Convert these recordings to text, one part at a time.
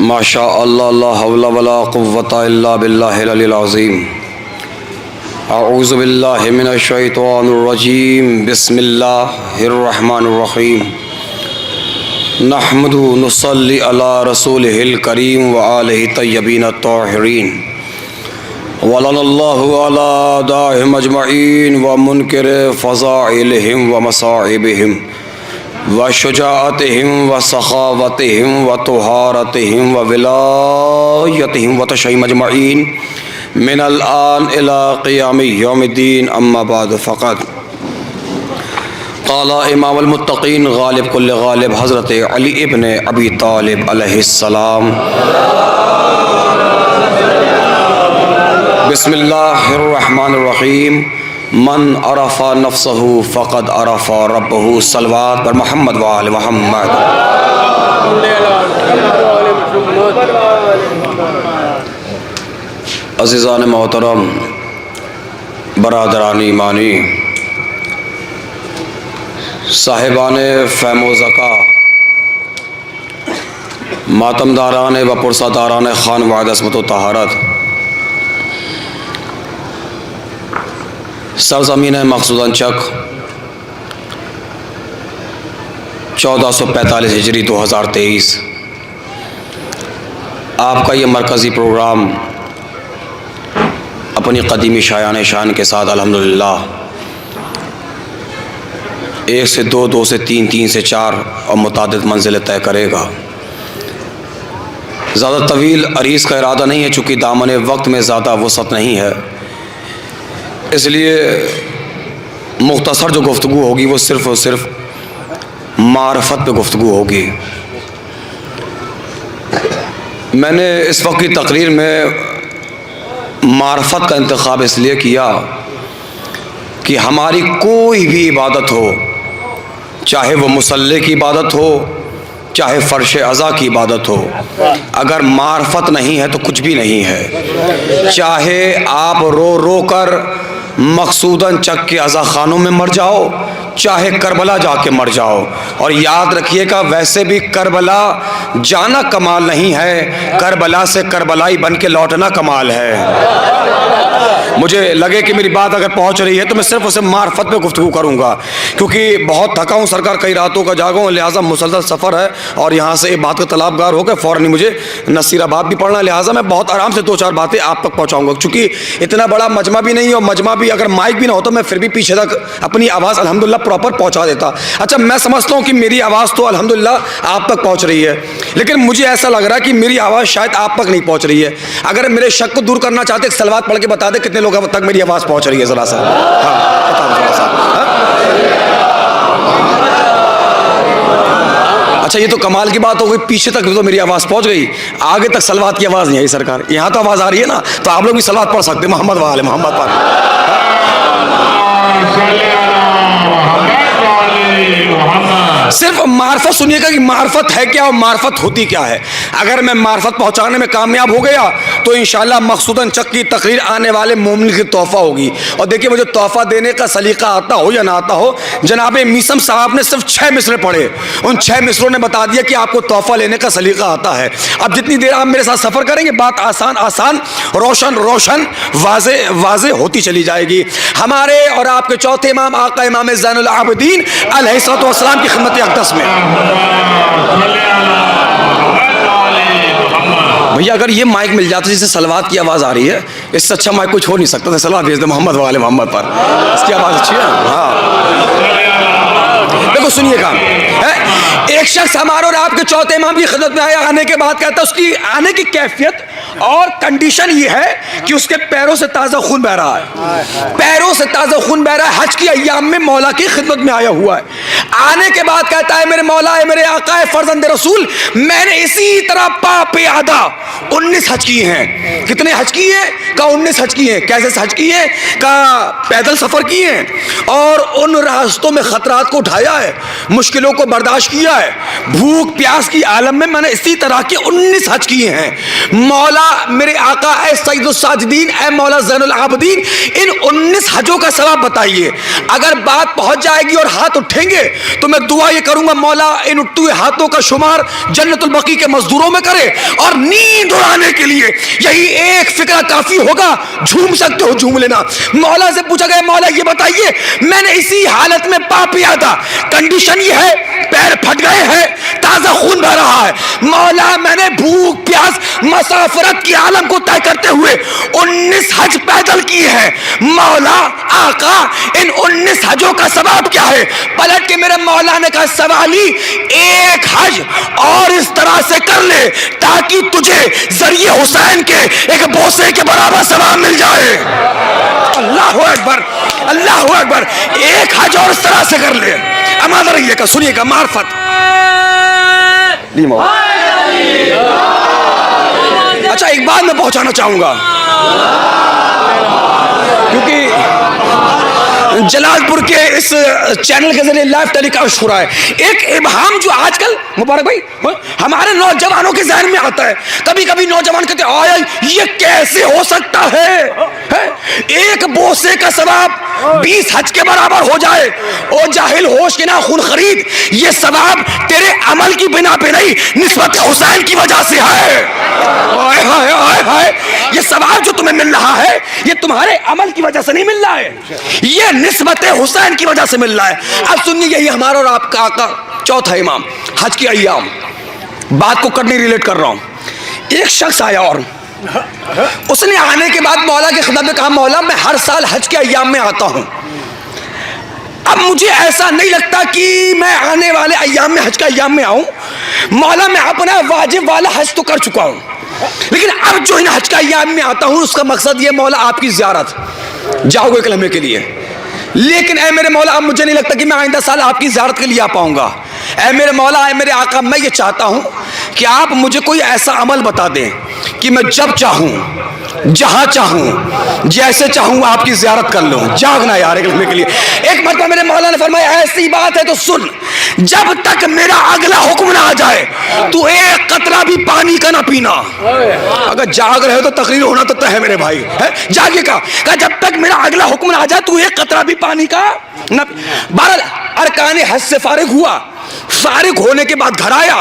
माशा अल्लाह ला हौला वला कुव्वता इल्ला बिल्लाहिल अलिय्यिल अज़ीम। अऊज़ु बिल्लाहि मिनश शैतानिर रजीम। बिस्मिल्लाहिर रहमानिर रहीम। नहमदु नुसल्ली अला रसूलिहिल करीम व आलिहि तय्यबीन अत्ताहिरीन। वलल्लाहु अला दाहिम अजमईन व मुनकिर फ़ज़ाइलिहिम व मसाइबिहिम व शुजाअतिहिम व सखावतिहिम व तुहारतिहिम व विलायतिहिम व तशय्युम अजमईन मिनल आन इला क़ियाम यौमिद्दीन। अम्मा बाद फ़क़द क़ाला इमामुल मुत्तक़ीन गालिब कुल्ल गालिब हज़रत अली इब्न अबी तालिब अलैहिस्सलाम। बिस्मिल्लाहिर रहमानिर रहीम। मन अरफ़ा नफ्सहू फ़क़द अरफ़ा रब्बहू। सलवात पर मोहम्मद व आले मोहम्मद। अज़ीज़ान मोहतरम, बरादरान ईमानी, साहिबान फ़हम व ज़का, मातमदारान व पुरसादारान ख़ान व अज़मत व तहारत, सरज़मीन मक़सूदन चक 1445 हिजरी 2023 आपका ये मरकज़ी प्रोग्राम अपनी क़दीमी शायान शान के साथ अल्हम्दुलिल्लाह 1 से 2, 2 से 3, 3 से 4 और मुतादिद मंजिलें तय करेगा। ज़्यादा तवील अरीज़ का इरादा नहीं है, चूँकि दामन वक्त में ज़्यादा वसअत नहीं है, इसलिए मुख्तसर जो गुफ्तगू होगी वो सिर्फ़ और सिर्फ मारफत पे गुफ्तगू होगी। मैंने इस वक्त की तकरीर में मारफत का इंतखाब इसलिए किया कि हमारी कोई भी इबादत हो, चाहे वो मुसल्ले की इबादत हो, चाहे फ़र्श अज़ा की इबादत हो, अगर मारफत नहीं है तो कुछ भी नहीं है। चाहे आप रो रो कर मकसूदन चक के अज़ा खानों में मर जाओ, चाहे करबला जाके मर जाओ, और याद रखिएगा वैसे भी करबला जाना कमाल नहीं है, करबला से करबलाई बन के लौटना कमाल है। मुझे लगे कि मेरी बात अगर पहुंच रही है तो मैं सिर्फ उसे मार्फत पे गुफ्तगू करूंगा, क्योंकि बहुत थका हूँ सरकार, कई रातों का जागा हूँ, लिहाजा मुसलसल सफ़र है और यहाँ से एक बात का तलाबगार होकर फ़ौरन ही मुझे नसीराबाद भी पढ़ना, लिहाजा मैं बहुत आराम से 2-4 बातें आप तक पहुँचाऊँगा। चूँकि इतना बड़ा मजमा भी नहीं है और मजमा भी अगर माइक भी ना हो तो मैं फिर भी पीछे तक अपनी आवाज़ अल्हम्दुलिल्लाह प्रॉपर पहुँचा देता। अच्छा, मैं समझता हूँ कि मेरी आवाज़ तो अल्हम्दुलिल्लाह आप तक पहुँच रही है, लेकिन मुझे ऐसा लग रहा है कि मेरी आवाज़ शायद आप तक नहीं पहुँच रही है। अगर मेरे शक को दूर करना चाहते सलवात पढ़ के बता दे कितने लोग तक मेरी आवाज़ पहुँच रही है ज़रा सा। हाँ, बता दो ज़रा सा। अच्छा, ये तो कमाल की बात हो गई, पीछे तक तो मेरी आवाज़ पहुंच गई, आगे तक सलवात की आवाज़ नहीं आई सरकार। यहाँ तो आवाज़ आ रही है ना, तो आप लोग भी सलवात पढ़ सकते हैं मोहम्मद वाले मोहम्मद पर। सिर्फ मार्फत सुनिएगा कि मार्फत है क्या और मार्फत होती क्या है। अगर मैं मार्फत पहुंचाने में कामयाब हो गया तो इंशाअल्लाह मकसूदन चक की तकरीर आने वाले मोमिन की तोहफ़ा होगी। और देखिए, मुझे तोहफ़ा देने का सलीका आता हो या ना आता हो, जनाब मीसम साहब ने सिर्फ 6 मिसरे पढ़े, उन 6 मिसरों ने बता दिया कि आपको तोहफ़ा लेने का सलीका आता है। अब जितनी देर आप मेरे साथ सफ़र करेंगे बात आसान आसान, रोशन रोशन, वाज़े वाज़े होती चली जाएगी। हमारे और आपके चौथे इमाम आका इमाम ज़ैनुल आबिदीन अलैहिस्सलातु वस्सलाम की खिदमत अक़दस में। भैया अगर ये माइक मिल जाता जिससे सलवात की आवाज़ आ रही है, इससे अच्छा माइक कुछ हो नहीं सकता था। सलवात भेज दे मोहम्मद वाले मोहम्मद पर, इसकी आवाज़ अच्छी है। हाँ, देखो सुनिएगा, एक शख्स हमारे और आपके चौथे इमाम की खिदमत में आया, आने के बाद कहता है उसकी आने की कैफियत और कंडीशन ये है कि उसके पैरों से ताज़ा खून बह रहा है, पैरों से ताज़ा खून बह रहा है, हज की अय्याम में मौला की खिदमत में आया हुआ है। आने के बाद कहता है मेरे मौला है, मेरे आका है, फर्जंद रसूल, मैंने इसी तरह पापे आदा 19 हज किए हैं। कितने हज किए हैं? कहा 19 हज किए हैं। कैसे हज किए हैं? कहा पैदल सफ़र किए हैं और उन रास्तों में ख़तरात को उठाया है, मुश्किलों को बर्दाश्त किया है, भूख प्यास की आलम में मैंने इसी तरह के 19 हज किए हैं। मौला मेरे आका ए सईदुल साजिदीन, ए मौला ज़ैनुल आबिदीन, इन 19 हजों का सवाब बताइए। अगर बात पहुंच जाएगी और हाथ उठेंगे तो मैं दुआ ये करूंगा, मौला इन उठते हुए हाथों का शुमार जन्नतुल बकी के मजदूरों में करे। और नींद उड़ाने के लिए यही एक फिक्रा काफी होगा। झूम सकते हो, झूम लेना। मौला से पूछा गया, मौला ये बताइए, मैंने इसी हालत में पाप किया था, कंडीशन ये है, पैर फट गए हैं, ताजा खून बह रहा है। मौला मैंने भूख प्यास मसाफरत की आलम को तय करते हुए 19 हज पैदल किए हैं। मौला आका, इन 19 हजों का सवाब क्या है? पलट के मेरे मौला ने कहा, सवाली एक हज और इस तरह से कर ले ताकि तुझे जरिए हुसैन के एक बोसे के बराबर सवाब मिल जाए। अल्लाहु अकबर, अल्लाहु अकबर। एक हज और इस तरह से कर ले। अमादा रहिएगा, सुनिएगा, मार्फत। अच्छा, एक बात मैं पहुंचाना चाहूंगा, क्योंकि जलालपुर के इस चैनल के जरिए लाइव टेलीकास्ट हो रहा है। एक इबहाम जो आजकल, मुबारक भाई, हमारे नौजवानों के जहन में आता है। कभी कभी नौजवान कहते हैं, आया ये कैसे हो सकता है? एक बोसे का सवाब 20 हज के बराबर हो जाए। ओ जाहिल, होश के ना खून खरीद, ये सवाब तेरे अमल की बिना पे नहीं, निस्बत हुसैन की वजह से है। हाय हाय हाय हाय, ये सवाब जो तुम्हें मिल रहा है, ये तुम्हारे अमल की वजह से नहीं मिल रहा है, ये निस्बत हुसैन की वजह से मिल रहा है। अब सुनिए, यही हमारा और आपका आका चौथा इमाम, हज के अय्याम, बात को करने रिलेट कर रहा हूं। एक शख्स आया और उसने आने के बाद मौला की खिदमत में कहा, मौला मैं हर साल हज के अय्याम में आता हूं। अब मुझे ऐसा नहीं लगता कि मैं आने वाले अय्याम में, हज के अय्याम में आऊं। मौला मैं अपना वाजिब वाला हज तो कर चुका हूं, लेकिन अब जो इन हज के अय्याम में आता हूं उसका मकसद ये, मौला आपकी ज़ियारत, जाओगे एक लम्हे के लिए। लेकिन ऐ मेरे मौला, अब मुझे नहीं लगता कि मैं आइंदा साल आपकी ज़ियारत के लिए आ पाऊंगा। ऐ मेरे मौला, ऐ मेरे आका, मैं ये चाहता हूं कि आप मुझे कोई ऐसा अमल बता दें कि मैं जब चाहूं, जहां चाहूं, जैसे चाहूं आपकी ज़ियारत कर लूं। जागना यार एक लम्हे के लिए। एक मरतबा मेरे मौला ने फरमाया, ऐसी बात है तो सुन, जब तक मेरा अगला हुक्म ना आ जाए तू एक कतरा भी पानी का ना पीना। अगर जाग रहे हो तो तकरीर होना तो तय है मेरे भाई, है जागे का। जब तक मेरा अगला हुक्म ना आ जाए तू एक कतरा भी पानी का ना। 12 अरकान हज से फारिग हुआ, फारिग होने के बाद घर आया,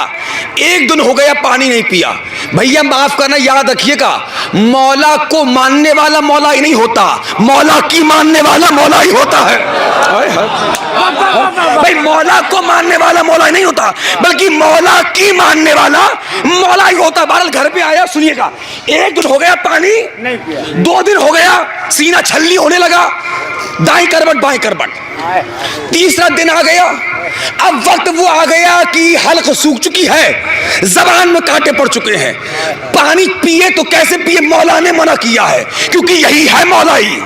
एक दिन हो गया पानी नहीं पिया। भैया माफ करना, याद रखिएगा, मौला को मानने वाला मौला ही नहीं होता, मौला की मानने वाला मौला ही होता है। भाई मौला को मानने वाला मौला ही नहीं होता, बल्कि मौला की मानने वाला मौला ही होता। बहरहाल घर पे आया, सुनिएगा, एक दिन हो गया पानी नहीं पिया, 2 दिन हो गया सीना छल्ली होने लगा, दाएं करवट बाएं करवट, तीसरा दिन आ गया। अब वक्त वो आ गया कि हल्क सूख चुकी है, जबान में कांटे पड़ चुके हैं, पानी पिए तो कैसे पिए, मौला ने मना किया है, क्योंकि यही है मौलाई।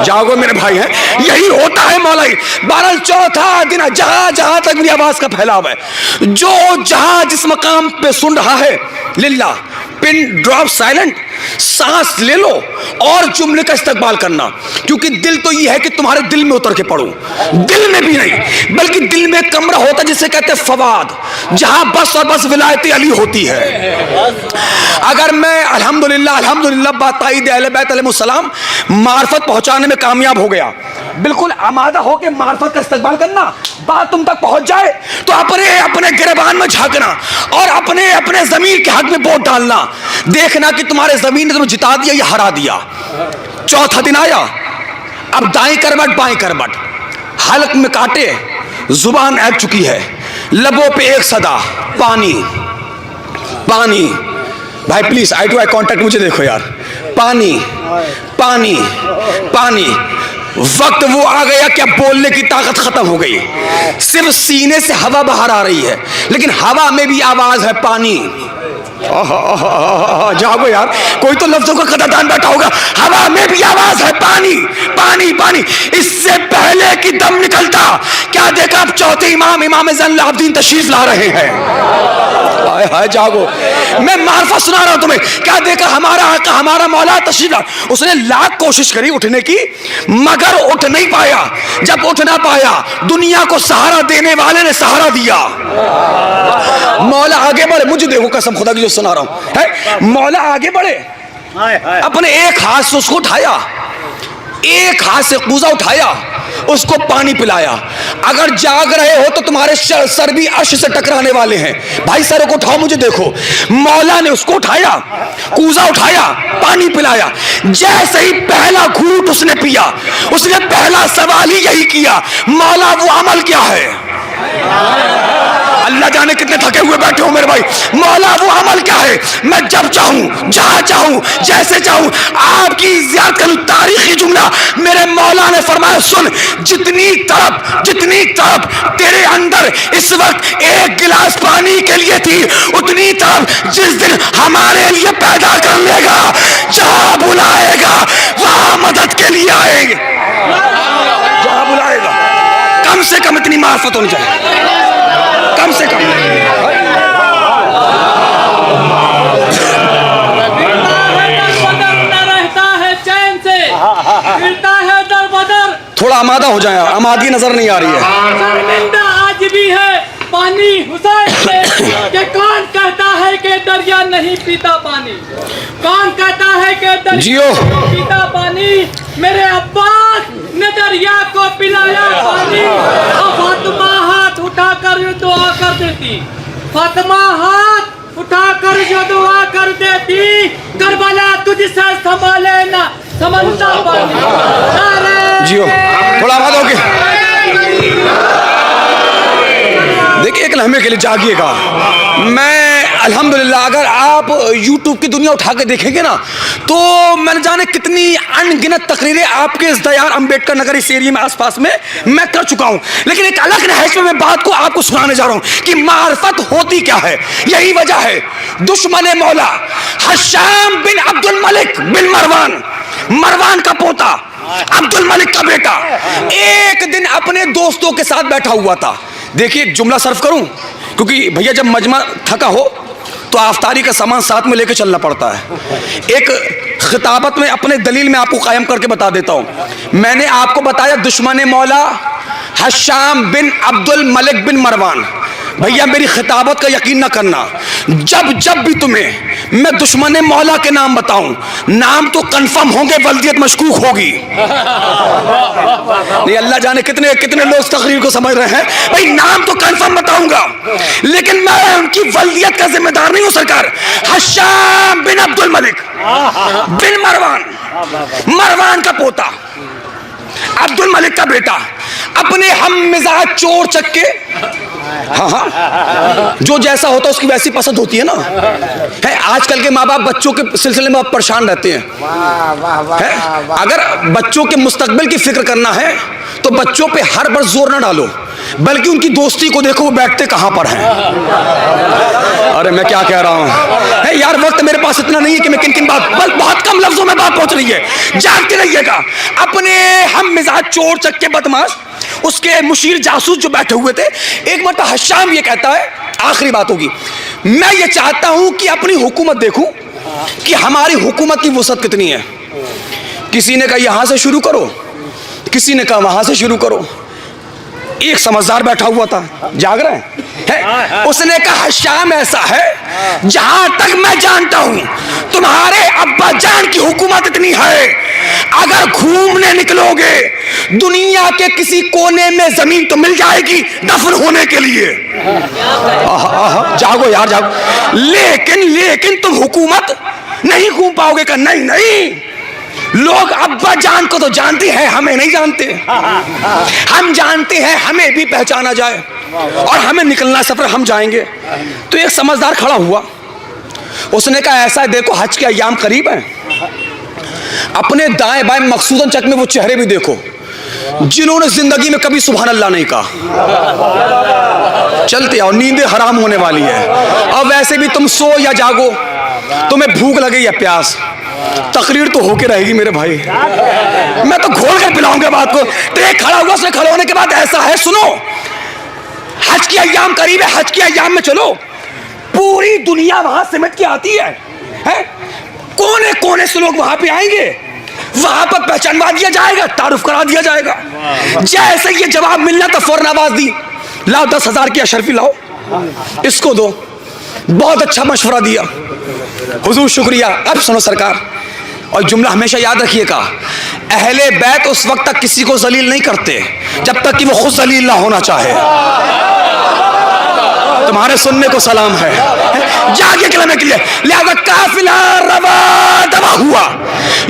जागो मेरे भाई, हैं यही होता है मौलाई। 12 चौथा दिन, जहां जहां तक मेरी आवाज का फैलाव है, जो जहां जिस मकाम पे सुन रहा है, लिल्ला पिन ड्रॉप साइलेंट, सांस ले लो और जुमले का इस्तेमाल करना, क्योंकि दिल तो ये है कि तुम्हारे दिल में उतर के पड़ो। दिल में भी नहीं, बल्कि दिल में कमरा होता है जिसे कहते हैं फवाद, जहां बस और बस विलायत अली होती है। अगर मैं अल्हम्दुलिल्लाह अल्हम्दुलिल्लाह बाताईद अहले बैत अलैहिस्सलाम मार्फत पहुंचाने में कामयाब हो गया, बिल्कुल आमादा हो के मार्फत का इस्तेमाल करना, बात तुम तक पहुंच जाए तो अपने अपने गिरबान में झांकना और अपने अपने जमीन के हक में वोट डालना, देखना कि तुम्हारे जमीन ने तुम्हें जिता दिया या हरा दिया। चौथा दिन आया, अब दाएं करवट बाएं करवट, हलक में कांटे, जुबान ऐब चुकी है, लबों पे एक सदा, पानी पानी। भाई please eye to eye contact, मुझे देखो यार, पानी पानी पानी। वक्त वो आ गया कि अब बोलने की ताकत खत्म हो गई, सिर्फ सीने से हवा बाहर आ रही है, लेकिन हवा में भी आवाज है पानी। जागो यार, कोई तो लफ्जों का कदरदान बैठा होगा। हवा में भी आवाज है पानी पानी पानी। इससे पहले कि दम निकलता, क्या देखा, अब चौथे इमाम इमाम ज़ैनुल आबिदीन तशरीफ ला रहे हैं। हाय हाय जागो, मैं मार्फत सुना रहा हूं तुम्हें। क्या देखा, हमारा आका हमारा मौला तशरीफ ला। उसने लाख कोशिश करी उठने की, मगर उठ नहीं पाया। जब उठ ना पाया, दुनिया को सहारा देने वाले ने सहारा दिया। मौला आगे बढ़े, मुझे देखो कसम खुदा की जो सुना रहा हूं, है? मौला आगे बढ़े, अपने एक हाथ से उसको उठाया, एक हाथ से कूजा उठाया, उसको पानी पिलाया। अगर जाग रहे हो तो तुम्हारे सर भी अर्श से टकराने वाले हैं। भाई सर को उठाओ, मुझे देखो। मौला ने उसको उठाया, कूजा उठाया, पानी पिलाया। जैसे ही पहला घूंट उसने पिया, उसने पहला सवाल ही यही किया, मौला वो अमल क्या है? अल्लाह जाने कितने थके हुए बैठे हो मेरे भाई। मौला वो अमल क्या है? मैं जब चाहूं, जहां चाहूं, जैसे चाहूं आपकी ज़ियारत करूं। तारीखी जुमला मेरे मौला ने फरमाया, सुन, जितनी तड़प तेरे अंदर इस वक्त एक गिलास पानी के लिए थी, उतनी तड़प जिस दिन हमारे लिए पैदा कर लेगा, जहां बुलाएगा वहां मदद के लिए आएंगे। जहां बुलाएगा, कम से कम इतनी मार्फत होनी चाहिए, कम से कम। रहता है चैन से, फिरता है दर बदर। थोड़ा आमादा हो जाए, आमादगी नजर नहीं आ रही है। शर्मिंदा आज भी है पानी हुसैन से, कि कौन कहता है कि दरिया नहीं पीता पानी? कौन कहता है कि दरिया नहीं पीता पानी? मेरे अब्बास ने दरिया को पिलाया पानी। अब फातिमा हाथ उठाकर दुआ कर देती, फातिमा हाथ उठाकर जो दुआ कर देती, करबला तुझसे संभाले ना समझता पानी। जियो, थोड़ा आमादा हो गया। देखिए, एक लम्हे के लिए जागिएगा। मैं अल्हम्दुलिल्लाह, अगर आप YouTube की दुनिया उठा के देखेंगे ना, तो मैंने जाने कितनी अनगिनत तकरीरें आपके इस दयार अंबेडकर नगर इस एरिया में आसपास में मैं कर चुका हूं। लेकिन एक अलग नहज में मैं बात को आपको सुनाने जा रहा हूं कि मार्फत होती क्या है। यही वजह है, दुश्मन मौला हशाम बिन अब्दुल मलिक बिन मरवान का पोता, अब्दुल मलिक का बेटा, एक दिन अपने दोस्तों के साथ बैठा हुआ था। देखिए, एक जुमला सर्व करूं, क्योंकि भैया जब मजमा थका हो तो आफ्तारी का सामान साथ में लेके चलना पड़ता है। एक खिताबत में अपने दलील में आपको कायम करके बता देता हूं। मैंने आपको बताया दुश्मन मौला हशाम बिन अब्दुल मलिक बिन मरवान। भैया मेरी खिताबत का यकीन ना करना, जब भी तुम्हें मैं दुश्मन मौला के नाम बताऊं, नाम तो कंफर्म होंगे, वल्दियत मशकूक होगी। नहीं, अल्लाह जाने कितने लोग तकरीर को समझ रहे हैं। भाई नाम तो कंफर्म बताऊंगा, लेकिन मैं उनकी वल्दियत का जिम्मेदार नहीं हूं सरकार। हशाम बिन अब्दुल मलिक बिन मरवान का पोता, अब्दुल मलिक का बेटा, अपने हम मिजाज चोर चक्के, हाँ, जो जैसा होता है उसकी वैसी पसंद होती है ना। है, आजकल के माँ बाप बच्चों के सिलसिले में परेशान रहते हैं। है, अगर बच्चों के मुस्तकबिल की फिक्र करना है तो बच्चों पे हर बार जोर ना डालो, बल्कि उनकी दोस्ती को देखो, वो बैठते कहां पर हैं। अरे मैं क्या कह रहा हूं यार, वक्त मेरे पास इतना नहीं है कि मैं किन बात, बहुत कम लफ्जों में बात पहुंच रही है। जानते रहिएगा, अपने हम मिजाज चोर चक्के बदमाश, उसके मुशीर जासूस जो बैठे हुए थे, एक मरतबा हशाम ये कहता है, आखिरी बात होगी, मैं ये चाहता हूं कि अपनी हुकूमत देखूं कि हमारी हुकूमत की वसअत कितनी है। किसी ने कहा यहां से शुरू करो, किसी ने कहा वहां से शुरू करो। एक समझदार बैठा हुआ था, जाग रहे हैं, उसने कहा हशाम ऐसा है, जहां तक मैं जानता हूं तुम्हारे अब्बा जान की हुकूमत इतनी है, अगर घूमने निकलोगे दुनिया के किसी कोने में जमीन तो मिल जाएगी दफन होने के लिए। जागो यार जागो। लेकिन तुम हुकूमत नहीं घूम पाओगे। का नहीं, लोग अब्बा जान को तो जानते हैं, हमें नहीं जानते। हम जानते हैं हमें भी पहचाना जाए और हमें निकलना सफर, हम जाएंगे। तो एक समझदार खड़ा हुआ, उसने कहा ऐसा है, देखो हज के अय्याम करीब हैं, अपने दाएं बाएं मकसूदन चक में वो चेहरे भी देखो जिन्होंने जिंदगी में कभी सुभान अल्लाह नहीं कहा। चलते आओ, नींदें हराम होने वाली है। और वैसे भी तुम सो या जागो, तुम्हें भूख लगे या प्यास, तकरीर तो होके रहेगी मेरे भाई। मैं तो घोल कर पिलाऊंगा बात को। तो एक खड़ा हुआ, उसने खड़े होने के बाद ऐसा है, सुनो, हज के अय्याम करीब है, हज के अय्याम में चलो, पूरी दुनिया वहां सिमट के आती है? कोने कोने से लोग वहां पे आएंगे, वहां पर पहचानवा दिया जाएगा, तारुफ करा दिया जाएगा। जैसे ये जवाब मिलना तो फौरन आवाज दी, लाओ 10,000 की अशरफी लाओ, इसको दो, बहुत अच्छा मशवरा दिया हुजूर, शुक्रिया। अब सुनो सरकार, और जुमला हमेशा याद रखिएगा, अहले बैत उस वक्त तक किसी को जलील नहीं करते जब तक कि वो खुद जलील ना होना चाहे। तुम्हारे सुनने को सलाम है, जागे कलमे के लिए। लिहाजा काफिला रवा दवा हुआ,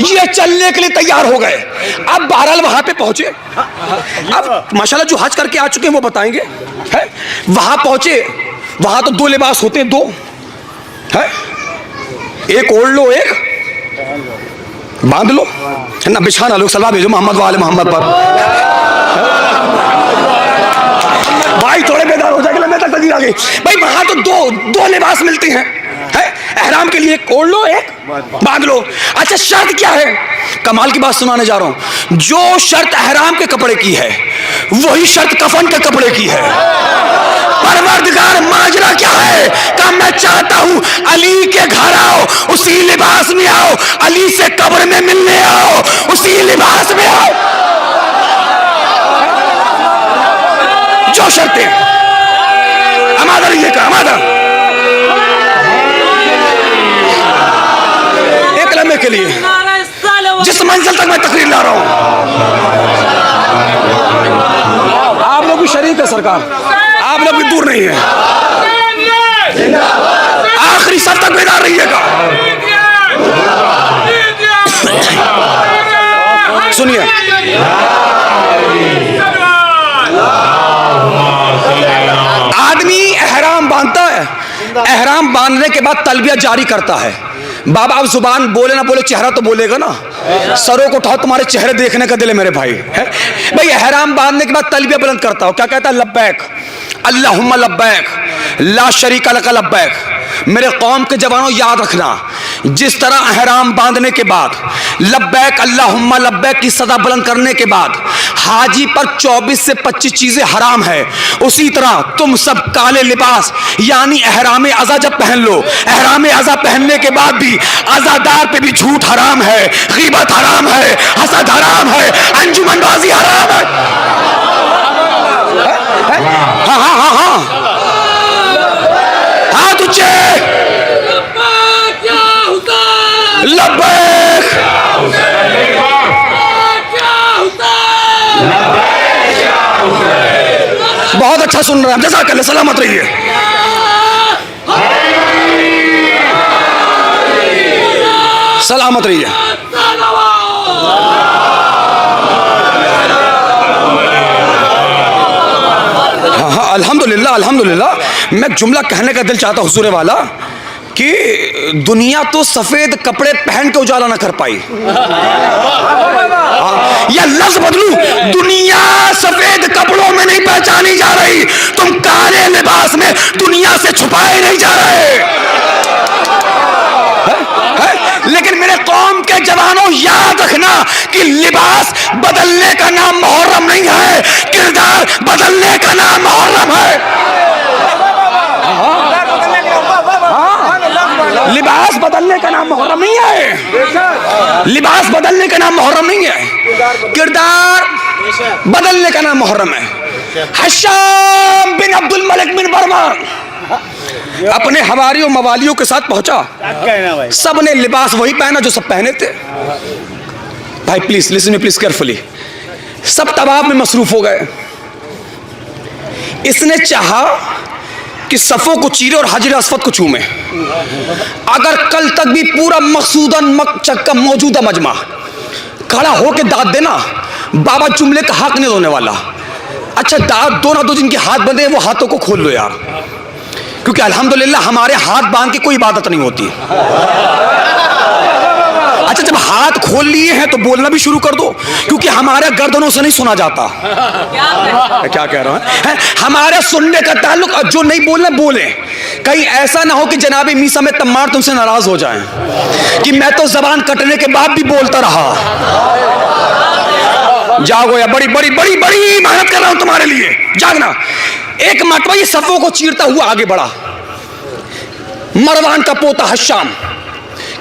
ये चलने के लिए तैयार हो गए। अब बहरहाल वहां पे पहुंचे। अब माशाल्लाह जो हज करके आ चुके हैं वो बताएंगे, है वहां पहुंचे। वहां तो दो लिबास होते हैं, दो है, एक ओढ़ लो, एक बांध लो, है ना, बिछाना लो। सलाम भेजो मोहम्मद वाले मोहम्मद पर। भाई थोड़े बेदार हो जाएगा, मैं तक तक आ गई। भाई वहां तो दो लिबास मिलते हैं, है एहराम के लिए, एक ओढ़ लो, एक बांध लो। अच्छा शर्त क्या है? कमाल की बात सुनाने जा रहा हूं। जो शर्त एहराम के कपड़े की है वही शर्त कफन के कपड़े की है। परवरदिगार माजरा क्या है? कहा मैं चाहता हूं अली के घर आओ, उसी लिबास में आओ, अली से कब्र में मिलने आओ, उसी लिबास में आओ। जो शर्तें आमादा रहिएगा, आमादा एक लम्हे के लिए जिस मंजिल तक मैं तकरीर ला रहा हूं, आप लोग भी शरीक है सरकार, आप लोग भी दूर नहीं है। आखिरी सब तक बेदार रहिएगा। सुनिए, आदमी एहराम बांधता है, एहराम बांधने के बाद तलबिया जारी करता है। बाबा अब जुबान बोले ना बोले, चेहरा तो बोलेगा ना। सरों को उठाओ, तुम्हारे चेहरे देखने का दिल है मेरे भाई, है भाई। एहराम बांधने के बाद तलबिया बुलंद करता हो, क्या कहता है? लब्बैक अल्लाहुम्मा लब्बैक ला शरीका लका लब्बैक। मेरे कौम के जवानों याद रखना, जिस तरह एहराम बांधने के बाद लब्बैक अल्लाहुम्मा लब्बैक की सदा बुलंद करने के बाद हाजी पर 24 से 25 चीजें हराम है, उसी तरह तुम सब काले लिबास यानी एहराम अज़ा जब पहन लो, एहराम अज़ा पहनने के बाद भी अज़ादार पे भी झूठ हराम है, गीबत हराम है, हसद हराम है, अंजुमनबाजी हराम है। हाँ हाँ हाँ हाँ हाथ ऊंचे, लब्बैक बहुत अच्छा सुन रहे हैं, जज़ाकल्लाह, सलामत रहिए। सलामत रहिए। हाँ हाँ अल्हम्दुलिल्लाह अल्हम्दुलिल्लाह। मैं जुमला कहने का दिल चाहता हुजूर वाला कि दुनिया तो सफेद कपड़े पहन के उजाला ना कर पाई। या लफ्ज बदलू, दुनिया सफेद कपड़ों में नहीं पहचानी जा रही, तुम काले लिबास में दुनिया से छुपाए नहीं जा रहे। है? लेकिन मेरे कौम के जवानों याद रखना कि लिबास बदलने का नाम मुहर्रम नहीं है, किरदार बदलने का नाम मुहर्रम है। लिबास बदलने का नाम मुहर्रम नहीं है, लिबास बदलने का नाम मुहर्रम नहीं है, किरदार बदलने का नाम मुहर्रम है। हश्शाम बिन अब्दुल मलिक बिन मरवान अपने हवारियों मवालियों के साथ पहुंचा, सब ने लिबास वही पहना जो सब पहने थे। भाई please listen me please carefully. सब तवाफ में मसरूफ हो गए। इसने चाहा कि सफ़ों को चीरे और हाजिर अस्वद को चूमे। अगर कल तक भी पूरा मकसूदन मकचक का मौजूदा मजमा खड़ा होकर दाद देना, बाबा जुमले का हक नहीं होने वाला। अच्छा दाद दो ना दो, जिनके हाथ बंधे वो हाथों को खोल लो यार, क्योंकि अल्हम्दुलिल्लाह हमारे हाथ बांध के कोई इबादत नहीं होती। अच्छा जब हाथ खोल लिए हैं तो बोलना भी शुरू कर दो, क्योंकि हमारे गर्दनों से नहीं सुना जाता। क्या कह रहा है? हमारे सुनने का ताल्लुक, जो नहीं बोलना बोले। कहीं ऐसा ना हो कि जनाबे मीसा में तम्मार तुमसे नाराज हो जाएं कि मैं तो जबान कटने के बाद भी बोलता रहा। जागो या बड़ी बड़ी बड़ी बड़ी मेहनत कर रहा हूं तुम्हारे लिए, जागना। एक मरतबा ये सफ़ों को चीरता हुआ आगे बढ़ा, मरवान का पोता हश्शाम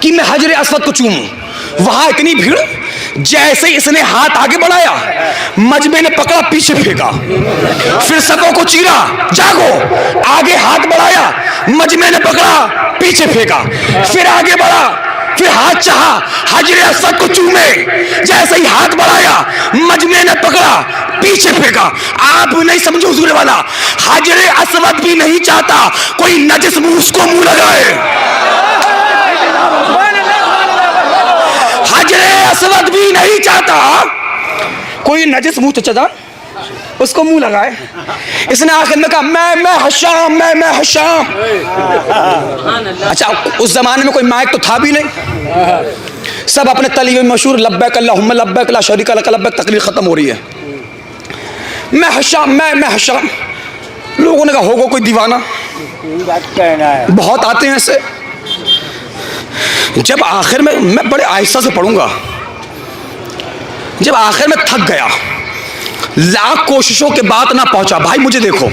कि मैं हजर अस्वद को चूमूं। वहां इतनी भीड़ जैसे ही इसने हाथ आगे बढ़ाया, मजमे ने पकड़ा, पीछे फेंका। फिर सबों को चीरा, जागो। आगे हाथ बढ़ाया, मजमे ने पकड़ा, पीछे फेंका। फिर आगे बढ़ा, फिर हाथ चाहा हजरे असवद को चूमे। जैसे ही हाथ बढ़ाया, मजमे ने पकड़ा, पीछे फेंका। आप नहीं समझो हुजूर वाला, हजरे असवद भी नहीं चाहता कोई नजिस मुंह उसको मुंह लगाए। हजरे असवद भी नहीं चाहता कोई नजिस मुंह चचा उसको मुंह लगाए। इसने आखिर में कहा मैं हशाम, मैं हशाम। अच्छा, उस जमाने में कोई माइक तो था भी नहीं, सब अपने तलीबे मशहूर लब्बैक अल्लाहुम्मा लब्बैक ला शरीका लक लब्बैक, तकरीर खत्म हो रही है। मैं हशाम, मैं हशाम। लोगों ने कहा होगा कोई दीवाना, बहुत आते हैं ऐसे। जब आखिर में, मैं बड़े आहिस्ता से पढ़ूंगा, जब आखिर में थक गया, लाख कोशिशों के बाद ना पहुंचा, भाई मुझे देखो,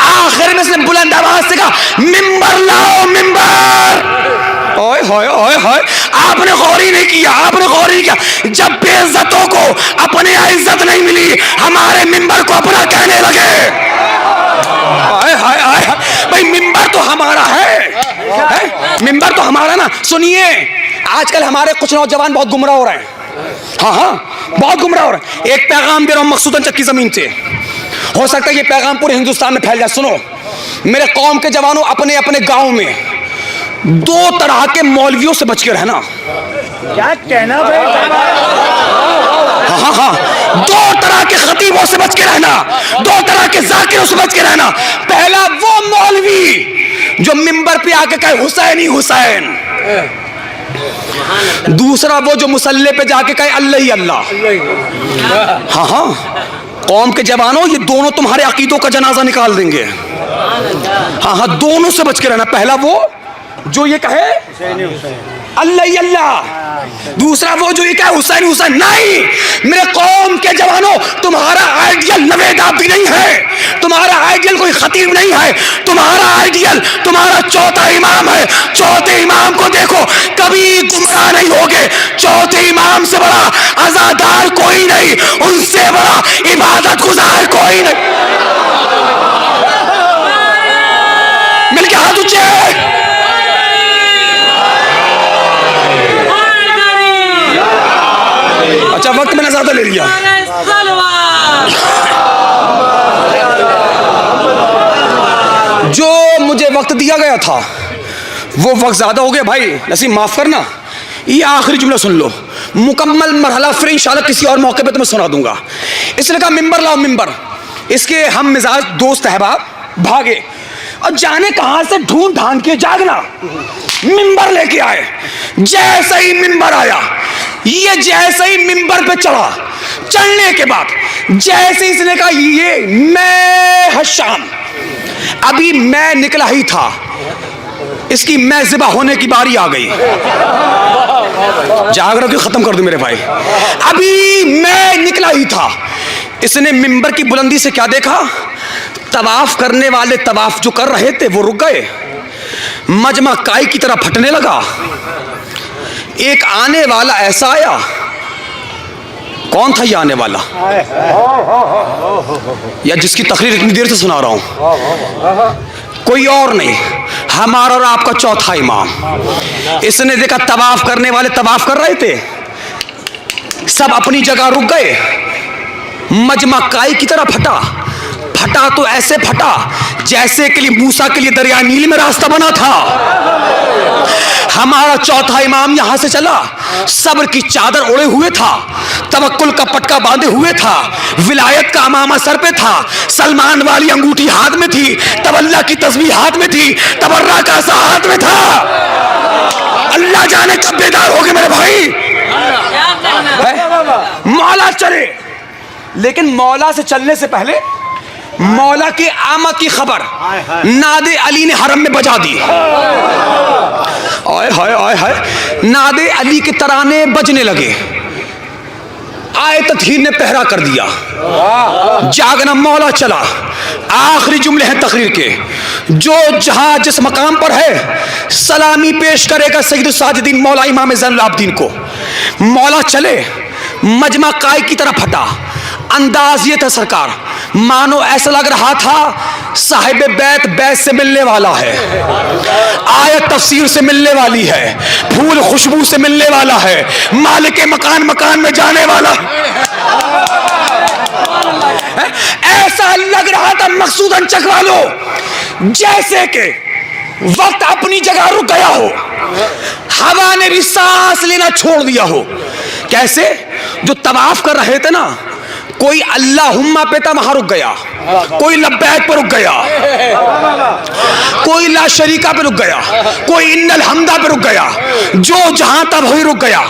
आखिर में इसने बुलंद आवाज से कहा मिंबर लाओ, मिंबर। ओए होए ओए होए, आपने गौर ही नहीं किया, आपने गौर ही नहीं किया। जब बेइज्जतों को अपने इज्जत नहीं मिली, हमारे मिंबर को अपना कहने लगे। हाय हाय हाय, भाई मिंबर तो हमारा है, मिंबर तो हमारा ना। सुनिए, आजकल हमारे कुछ नौजवान बहुत गुमराह हो रहे हैं। हाँ, बहुत गुमराह हो रहे हैं। एक पैगाम दे रहा हूं मकसूदन चक्की जमीन से, हो सकता है ये पैगाम पूरे हिंदुस्तान में फैल जाए। सुनो मेरे कौम के जवानों, अपने अपने गांव में दो तरह के मौलवियों से बच के रहना। क्या कहना भाई? हाँ, दो तरह के खतीबों से बच के रहना, दो तरह के जाकिरों से बच के रहना। पहला वो मौलवी जो मिंबर पे आके कहे हुसैन ही हुसैन, दूसरा वो जो मुसल्ले पे जाके कहे अल्लाह ही अल्लाह। हाँ, कौम के जवानों, ये दोनों तुम्हारे अकीदों का जनाजा निकाल देंगे। हाँ, दोनों से बच के रहना। पहला वो जो ये कहे अल्लाह ही अल्लाह, दूसरा वो जो ये कहे हुसैन हुसैन। नहीं मेरे कौम के जवानों, तुम्हारा आइडियल नवेद आबदी नहीं है, तुम्हारा आइडियल कोई खतीब नहीं है, तुम्हारा आइडियल तुम्हारा चौथा इमाम है। चौथे इमाम को देखो, कभी गुमराह नहीं होगे। चौथे इमाम से बड़ा अज़ादार कोई नहीं, उनसे बड़ा इबादत गुजार कोई नहीं। मिलके हाथ ऊंचे। अच्छा, वक्त मैंने ज्यादा ले लिया। जो मुझे वक्त दिया गया था वो वक्त ज्यादा हो गया। भाई नसीम माफ करना, ये आखिरी जुमला सुन लो, मुकम्मल मरहला फिर इंशाल्लाह किसी और मौके पे तुम्हें सुना दूंगा। इसने कहा मिंबर लाओ, मिंबर। इसके हम मिजाज दोस्त अहबाब भागे और जाने कहां से ढूंढ ढांड के जागना मिंबर लेके आए। जैसे ही मिंबर आया, ये जैसे ही मिंबर पे चढ़ा, चढ़ने के बाद जैसे इसने कहा ये मैं हशाम, अभी मैं निकला ही था, इसकी मैं ज़िबा होने की बारी आ गई। जागरण क्यों खत्म कर दूं मेरे भाई, अभी मैं निकला ही था। इसने मिंबर की बुलंदी से क्या देखा, तवाफ करने वाले तवाफ जो कर रहे थे वो रुक गए, मजमा काई की तरह फटने लगा। एक आने वाला ऐसा आया, कौन था ये आने वाला, या जिसकी तकरीर इतनी देर से सुना रहा हूं, कोई और नहीं, हमारा और आपका चौथा इमाम। इसने देखा तवाफ करने वाले तवाफ कर रहे थे, सब अपनी जगह रुक गए, मजमा काई की तरह फटा। फटा तो ऐसे फटा जैसे के लिए मूसा के लिए दरिया नील में रास्ता बना था। हमारा चौथा इमाम यहां से चला, सब्र की चादर ओढ़े हुए था, तवक्कुल का पटका बांधे हुए था, विलायत का अमामा सर पे था, सलमान वाली अंगूठी हाथ में थी, तवल्ला की तस्बीह हाथ में थी, तबर्रा का सा हाथ में था। अल्लाह जाने कब बेदार हो गए मेरे भाई। मौला चले, लेकिन मौला से चलने से पहले मौला के आमद की खबर नादे अली ने हरम में बजा दी। आय हाय आय हाय, नादे अली के तराने बजने लगे। आयत ही ने पहरा कर दिया, जागना मौला चला। आखिरी जुमले हैं तकरीर के, जो जहां जिस मकाम पर है सलामी पेश करेगा सैयद साजिदीन मौला इमाम ज़ैनुल आबिदीन को। मौला चले, मजमा काय की तरफ हटा। अंदाज ये था सरकार, मानो ऐसा लग रहा था साहिब बैत बैत से मिलने वाला है, आयत तफसीर से मिलने वाली है, फूल खुशबू से मिलने वाला है, मालिक मकान मकान में जाने वाला है। ऐसा लग रहा था मकसूदन चकवालो जैसे कि वक्त अपनी जगह रुक गया हो, हवा ने भी सांस लेना छोड़ दिया हो। कैसे? जो तवाफ कर रहे थे ना, कोई अल्लाहुम्मा पे था वहां रुक गया, कोई लब्बैक पे रुक गया, कोई ला शरीका पे रुक गया, कोई इन्नल हम्दा पे रुक गया, जो जहां था वही रुक गया।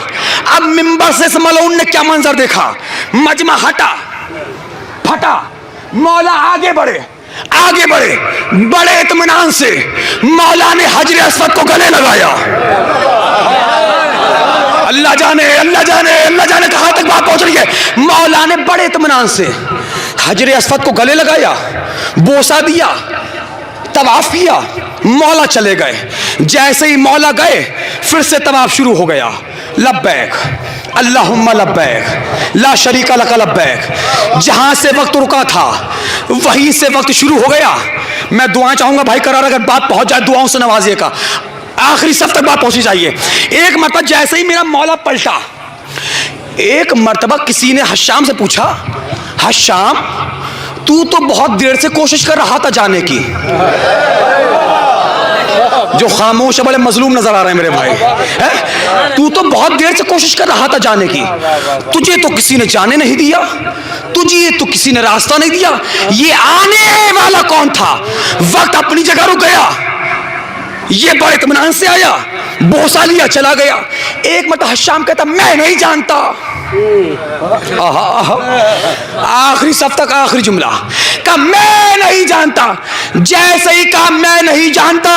अब मिंबर से मलऊन ने क्या मंजर देखा, मजमा हटा फटा, मौला आगे बढ़े, आगे बढ़े, बड़े इत्मीनान से मौला ने हजर अस्वद को गले लगाया। अल्लाह जाने अल्लाह जाने अल्लाह जाने कहां तक बात पहुंच रही है। मौला ने बड़े इत्मीनान से हजर अस्वद को गले लगाया, बोसा दिया, तवाफ किया, मौला चले गए। जैसे ही मौला गए फिर से तवाफ शुरू हो गया। लब्बैक अल्लाहुम्मा लब्बैक ला शरीका लका लब्बैक। जहां से वक्त रुका था वहीं से वक्त शुरू हो गया। मैं दुआ चाहूंगा भाई करार, अगर बात पहुंच जाए दुआओं से नवाजिएगा, आखिरी सब तक बात पहुंची जाइए। एक मरतबा जैसे ही मेरा मौला पलटा, एक मरतबा किसी ने हश्शाम से पूछा, हश्शाम तू तो बहुत देर से कोशिश कर रहा था जाने की। जो खामोश है बड़े मजलूम नजर आ रहे हैं मेरे भाई, है? तू तो बहुत देर से कोशिश कर रहा था जाने की, तुझे तो किसी ने जाने नहीं दिया, तुझे तो किसी ने रास्ता नहीं दिया। ये आने वाला कौन था? वक्त अपनी जगह रुक गया, ये बड़े इत्मीनान से आया, बोसा लिया, चला गया। एक मतलब हश्शाम कहता मैं नहीं जानता। आखिरी सब तक आखिरी जुमला का मैं नहीं जानता। जैसे ही कहा मैं नहीं जानता,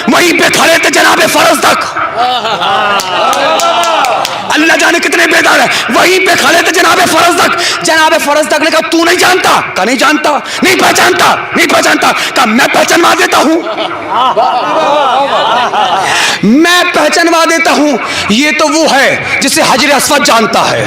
वहीं पे खड़े थे जनाबे फरज तक। अल्लाह जाने कितने बेदार है, वहीं पे खड़े थे जनाबे फरज तक। जनाबे फरज तक ने कहा तू नहीं जानता? का नहीं जानता, नहीं पहचानता, नहीं पहचानता। का मैं पहचानवा देता हूं, मैं पहचानवा देता हूं। ये तो वो है जिसे हजर अस्वद जानता है।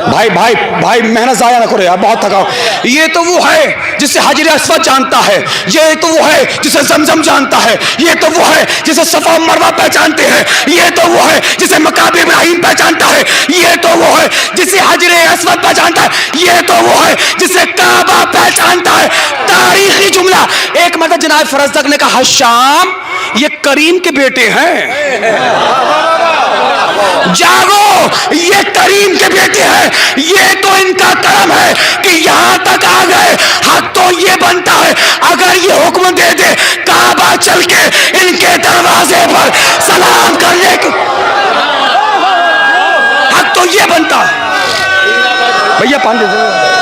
भाई भाई भाई मेहनत जाया ना करो यार, बहुत थकाओ। ये तो वो है जिसे हजर अस्वद जानता है, ये तो वो है जिसे जमजम जानता है, ये तो वो है जिसे सफा मरवा पहचानते हैं, ये तो वो है जिसे मकाम इब्राहिम पहचानता है, ये तो वो है जिसे हजर अस्वद पहचानता है, ये तो वो है जिसे काबा पहचानता है। तारीखी जुमला। एक मतलब जनाब फरजदक ने कहा हश्शाम ये करीम के बेटे हैं, जागो ये करीम के बेटे हैं, ये तो इनका करम है कि यहां तक आ गए। हक तो ये बनता है अगर ये हुक्म दे दे काबा चल के इनके दरवाजे पर सलाम करने की, हक तो ये बनता। भैया पानी दे।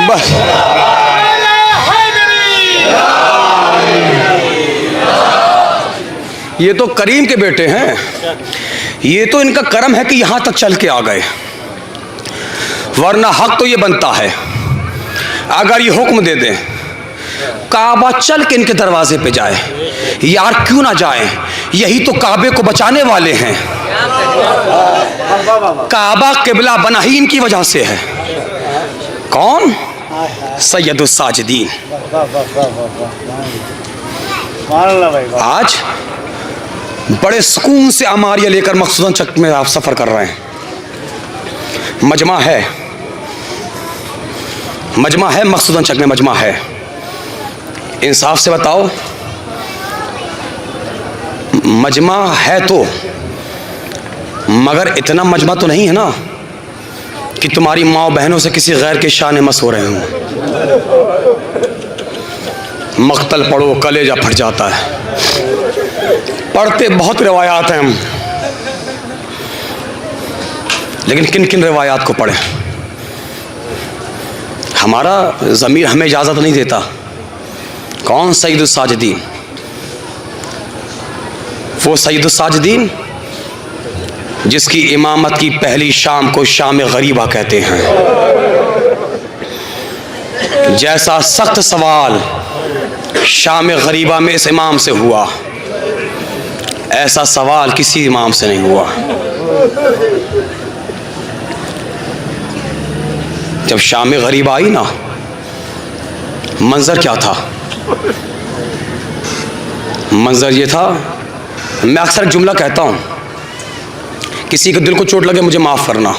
बस ये तो करीम के बेटे हैं, ये तो इनका करम है कि यहां तक चल के आ गए, वरना हक तो ये बनता है अगर ये हुक्म दे दें काबा चल के इनके दरवाजे पे जाए। यार क्यों ना जाए, यही तो काबे को बचाने वाले हैं। काबा किबला बना ही इनकी वजह से है। कौन? सैयद साजिदीन। आज बड़े सुकून से अमारिया लेकर मकसूदन चक में आप सफर कर रहे हैं। मजमा है, मजमा है, मकसूदन चक में मजमा है। इंसाफ से बताओ, मजमा है तो, मगर इतना मजमा तो नहीं है ना कि तुम्हारी माँ बहनों से किसी गैर के शान मस हो रहे हों। मक्तल पढ़ो कलेजा फट जाता है। पढ़ते बहुत रिवायात हैं हम, लेकिन किन किन रिवायात को पढ़ें? हमारा ज़मीर हमें इजाज़त नहीं देता। कौन सैयदुस साजिदीन? वो सैयदुस साजिदीन जिसकी इमामत की पहली शाम को शाम गरीबा कहते हैं। जैसा सख्त सवाल शाम गरीबा में इस इमाम से हुआ, ऐसा सवाल किसी इमाम से नहीं हुआ। जब शाम गरीबा आई ना, मंजर क्या था? मंजर ये था, मैं अक्सर एक जुमला कहता हूँ, किसी के दिल को चोट लगे मुझे माफ़ करना।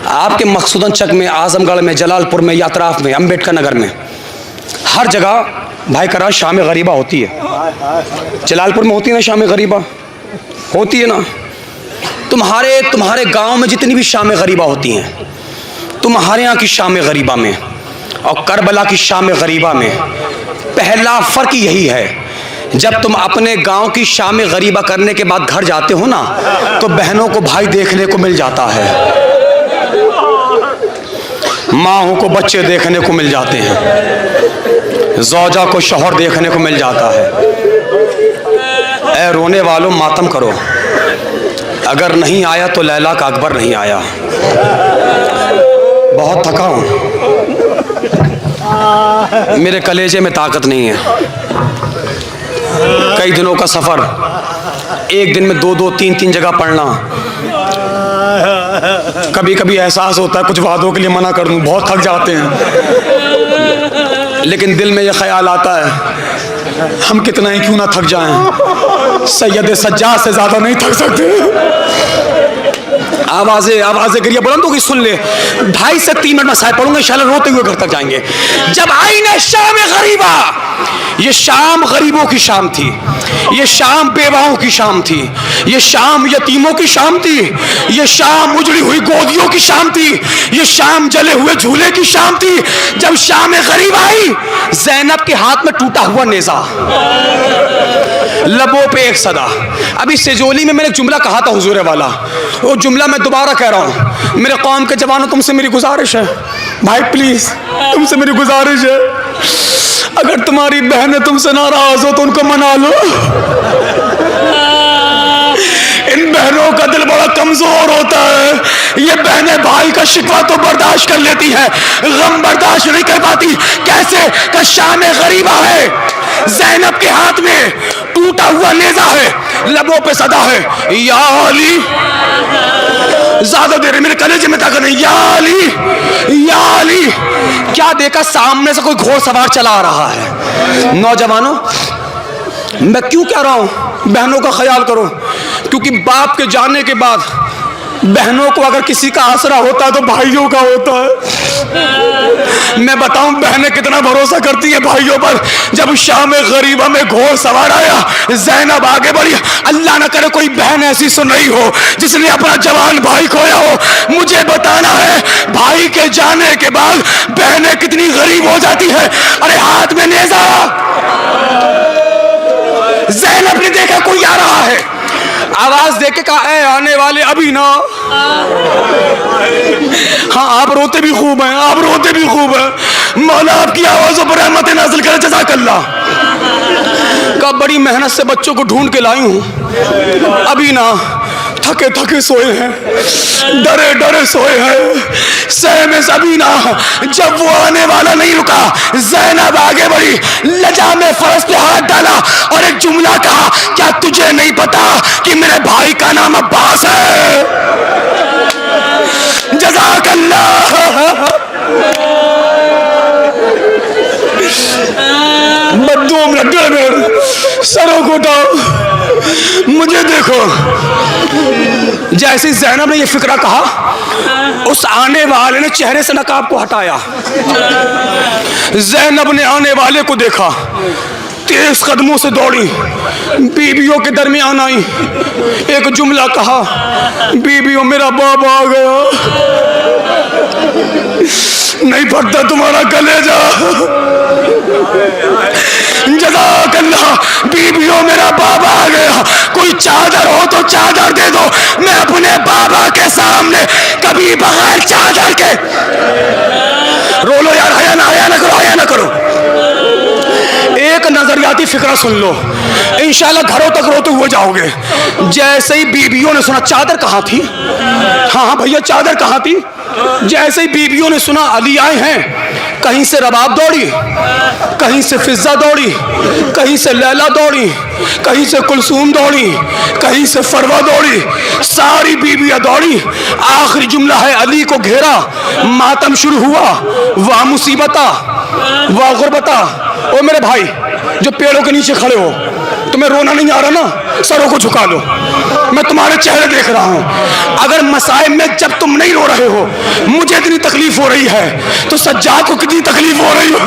आपके मकसूदन चक में, आजमगढ़ में, जलालपुर में, यात्राफ में, अम्बेडकर नगर में, हर जगह भाई करा शाम गरीबा होती है। जलालपुर में होती है ना शाम गरीबा, होती है ना। तुम्हारे गांव में जितनी भी शाम गरीबा होती हैं, तुम्हारे यहाँ की शाम गरीबा में और करबला की शाम गरीबा में पहला फ़र्क यही है, जब तुम अपने गांव की शाम गरीबा करने के बाद घर जाते हो ना, तो बहनों को भाई देखने को मिल जाता है, माँओं को बच्चे देखने को मिल जाते हैं, ज़ौजा को शौहर देखने को मिल जाता है। ऐ रोने वालों मातम करो, अगर नहीं आया तो लैला का अकबर नहीं आया। बहुत थका हूँ, मेरे कलेजे में ताकत नहीं है। कई दिनों का सफ़र, एक दिन में 2-2, 3-3 जगह पढ़ना। कभी कभी एहसास होता है कुछ वादों के लिए मना कर दूं, बहुत थक जाते हैं। लेकिन दिल में यह ख्याल आता है, हम कितना ही क्यों ना थक जाएं, सैयद सज्जाद से ज़्यादा नहीं थक सकते। आवाज़ें गिरिया बुलंद होगी, सुन ले। 2.5 से 3 मिनट में शायद पढ़ूंगा, इंशाल्लाह रोते हुए घर तक जाएंगे। जब आई ना शाम गरीबा, ये शाम गरीबों की शाम थी, ये शाम बेवाओं की शाम थी, ये शाम यतीमों की शाम थी, ये शाम उजड़ी हुई गोदियों की शाम थी, ये शाम जले हुए झूले की शाम थी। जब शाम गरीब आई, ज़ैनब के हाथ में टूटा हुआ नेज़ा, लबों पे एक सदा। अभी सेजोली में मैंने एक जुमला कहा था हुजूर वाला, वो जुमला मैं दोबारा कह रहा हूँ। मेरे कौम के जवानों, तुमसे मेरी गुजारिश है भाई, प्लीज़ तुमसे मेरी गुजारिश है, अगर तुम्हारी बहनें तुमसे नाराज हो तो उनको मना लो। इन बहनों का दिल बड़ा कमजोर होता है, ये बहनें भाई का शिकवा तो बर्दाश्त कर लेती हैं, गम बर्दाश्त नहीं कर पाती। कैसे का शाम गरीबा है, ज़ैनब के हाथ में टूटा हुआ नेज़ा है, लबों पे सदा है, या अली। ज्यादा देर मेरे कलेजे में ताकत नहीं, या अली या अली। क्या देखा, सामने से कोई घोड़सवार चला आ रहा है। नौजवानों, मैं क्यों कह रहा हूं बहनों का ख्याल करो, क्योंकि बाप के जाने के बाद बहनों को अगर किसी का आसरा होता है तो भाइयों का होता है। मैं बताऊं बहनें कितना भरोसा करती हैं भाइयों पर। जब शाम गरीबा में घोड़ सवार आया, ज़ैनब आगे बढ़ी। अल्लाह न करे कोई बहन ऐसी सुन रही हो जिसने अपना जवान भाई खोया हो। मुझे बताना है, भाई के जाने के बाद बहनें कितनी गरीब हो जाती है। अरे हाथ में नेज़ा, ज़ैनब ने देखा कोई आ रहा है, आवाज देके कहा, ए आने वाले अभी ना। हाँ, आप रोते भी खूब हैं, आप रोते भी खूब हैं। मौला आपकी आवाजों पर रहमत नाज़िल करे, जज़ाकल्लाह। का बड़ी मेहनत से बच्चों को ढूंढ के लाई हूँ, अभी ना। थके थके सोए हैं, डरे डरे सोए हैं, सहमे सभी ना। जब वो आने वाला नहीं रुका, ज़ैनब आगे बढ़ी, लजा में फर्श पे हाथ डाला और एक जुमला कहा, क्या तुझे नहीं पता कि मेरे भाई का नाम अब्बास है? जज़ाकल्लाह। बद्दुओं में गड़बड़, सरों को उठाओ, मुझे देखो। जैसे ज़ैनब ने ये फिक्रा कहा, उस आने वाले ने चेहरे से नकाब को हटाया। ज़ैनब ने आने वाले को देखा, तेज कदमों से दौड़ी, बीबियों के दरमियान आई, एक जुमला कहा, बीबियों मेरा बाबा आ गया, नहीं फटता तुम्हारा कलेजा। जज़ाकल्लाह, बीबियों मेरा बाबा आ गया, कोई चादर हो तो चादर दे दो, मैं अपने बाबा के सामने कभी बगैर चादर के। रो लो यार, हया ना करो, हया ना करो। एक नजरियाती फिक्रा सुन लो, इंशाल्लाह घरों तक रोते हुए जाओगे। जैसे ही बीबियों ने सुना चादर कहाँ थी, हाँ भैया चादर कहाँ थी, जैसे ही बीबियों ने सुना अली आए हैं, कहीं से रबाब दौड़ी, कहीं से फिजा दौड़ी, कहीं से लैला दौड़ी, कहीं से कुलसूम दौड़ी, कहीं से फरवा दौड़ी, सारी बीबियां दौड़ी। आखिरी जुमला है अली को घेरा, मातम शुरू हुआ, वाह मुसीबता वाह गुरबता। ओ मेरे भाई जो पेड़ों के नीचे खड़े हो, तुम्हें रोना नहीं आ रहा ना, सरों को झुका लो, मैं तुम्हारे चेहरे देख रहा हूं। अगर मसाइब में जब तुम नहीं रो रहे हो, मुझे इतनी तकलीफ हो रही है, तो सज्जाद को कितनी तकलीफ हो रही हो।